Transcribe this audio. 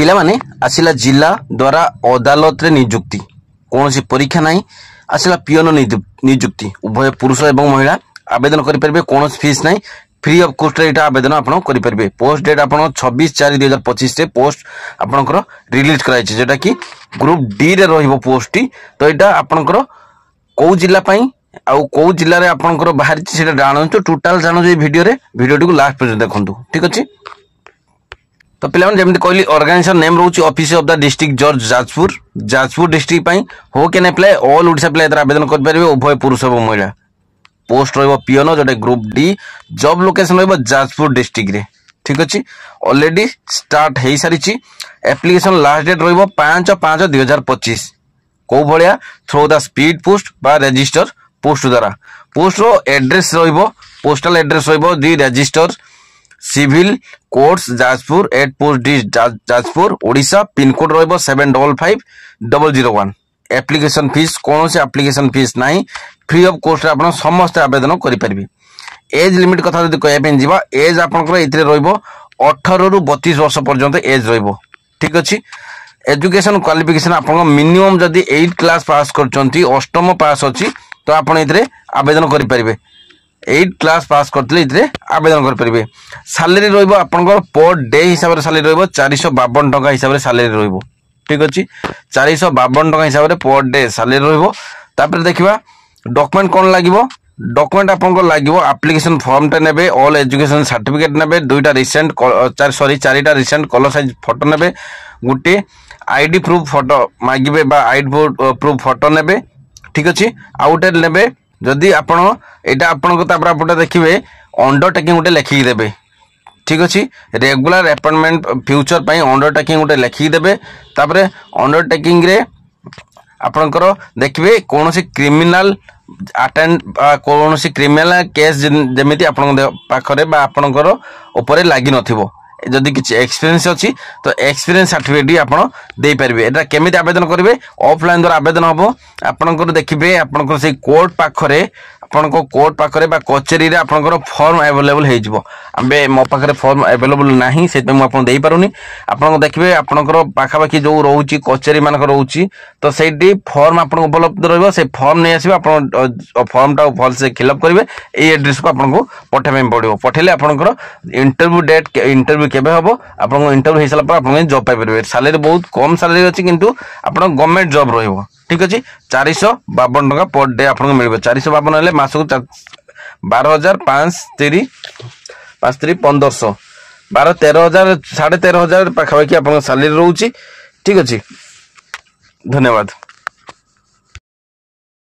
पिला माने आसिला जिला द्वारा अदालत रे नियुक्ति कौन सी परीक्षा नहीं आसिला पियन नियुक्ति उभय पुरुष एवं महिला आवेदन करि परबे कौन फीस नहीं फ्री ऑफ कॉस्ट रे आवेदन आपण करि परबे। पोस्ट डेट आपण 26/4/2025 रे पोस्ट आपनकर रिलीज कराई छै जेटा कि ग्रुप डी रे रहिबो पोस्ट टी। तो एटा आपनकर को जिला पई आउ को जिल्ला रे आपनकर बाहर छै सेटा जानतो टोटल जानो जे वीडियो टी को लास्ट पर्यंत देखंतु ठीक अछि। तो पिलावन जेमति कहली ऑर्गेनाइजेशन नेम रहउछि ऑफिस ऑफ द डिस्ट्रिक्ट जज जाजपुर डिस्ट्रिक्ट पई who can apply all Odisha प्ले आवेदन कर परबे उभय पुरुष एवं महिला। पोस्ट रहिबो पियोनो जोटे ग्रुप डी जॉब लोकेशन रहिबो जाजपुर डिस्ट्रिक्ट रे ठीक अछि। ऑलरेडी स्टार्ट हेई सारिछि एप्लीकेशन लास्ट डेट रहिबो 5/5/2025 को भलिया थ्रू द स्पीड पोस्ट बा रजिस्टर पोस्ट द्वारा। पोस्ट रो एड्रेस रहिबो पोस्टल एड्रेस रहिबो the register civil courts Jajpur at post डी जाजपुर ओडिशा पिन कोड रहिबो 755001। एप्लीकेशन फीस कौन से एप्लीकेशन फीस नहीं फ्री ऑफ कॉस्ट रे आपण समस्त आवेदन करि परबे। एज लिमिट कथा जदि कहया पेन जीवा एज आपनकर इतरे रहिबो 18 रु 32 वर्ष पर्यंत एज रहिबो ठीक अछि। एजुकेशन क्वालिफिकेशन आपन मिनिमम जदि 8 क्लास पास करचंती अष्टम पास अछि तो आपण इतरे आवेदन करि परबे। 8 क्लास पास करतले इतरे आवेदन कर परबे। सैलरी रहिबो आपनकर पर डे हिसाब रे सैलरी रहिबो 452 टका हिसाब रे सैलरी रहिबो ठीक अछि। 452 टका हिसाब रे पर डे सैलरी रहिबो। तापर देखिबा डॉक्यूमेंट कोन लागिबो डॉक्यूमेंट आपनकर लागिबो एप्लीकेशन फॉर्म टा नेबे ऑल एजुकेशन सर्टिफिकेट नेबे दुईटा रिसेंट चारिटा रिसेंट कलर साइज फोटो नेबे गुटे आईडी प्रूफ फोटो मागिबे बा आईडी प्रूफ फोटो नेबे ठीक अछि। आउटे नेबे जदि आपण एटा आपनको तापर आपटा देखिबे अंडरटेकिंग गुटे लेखि देबे ठीक अछि। रेगुलर अपॉइंटमेंट फ्यूचर पई अंडरटेकिंग गुटे लेखि देबे। तापर अंडरटेकिंग रे आपनकर देखिबे कोनोसी क्रिमिनल अटेंड कोनोसी क्रिमिनल केस जेमिति आपन पाखरे बा आपनकर ऊपर लागि नथिबो जदि किछ एक्सपीरियंस अछि तो एक्सपीरियंस सर्टिफिकेट भी आपण दे परबे। एटा केमिति आवेदन करबे ऑफलाइन द्वारा आवेदन हबो। आपनकर देखिबे आपनकर से कोर्ट पाखरे आपनको कोर्ट पाखरे बा कचेरी रे आपनकर फॉर्म अवेलेबल हे जिवो। आबे मो पाखरे फॉर्म अवेलेबल नाही सेते मु आपन देई पारुनी। आपनको देखिबे आपनकर पाखा पाखी जो रहउची कचेरी मानकर रहउची तो सेठी फॉर्म आपन उपलब्ध रहइबो। से फॉर्म नै आसीबे आपन फॉर्म टा फॉल से फिलअप करिवे ए एड्रेस को आपनको पठेबे पड़िबो। पठेले आपनकर इंटरव्यू डेट इंटरव्यू केबे हबो आपन इंटरव्यू हिसाब पर आपन जॉब पाइ परबे। सैलरी बहुत कम सैलरी अछि किंतु आपन गवर्नमेंट जॉब रहइबो ठीक अछि। 452 टका पर डे आपन मिलबे। 452 हेले मासको 12,530 1500 12-13,000 13,500 पाखापाखि आपन सैलरी रहउची ठीक अछि। धन्यवाद।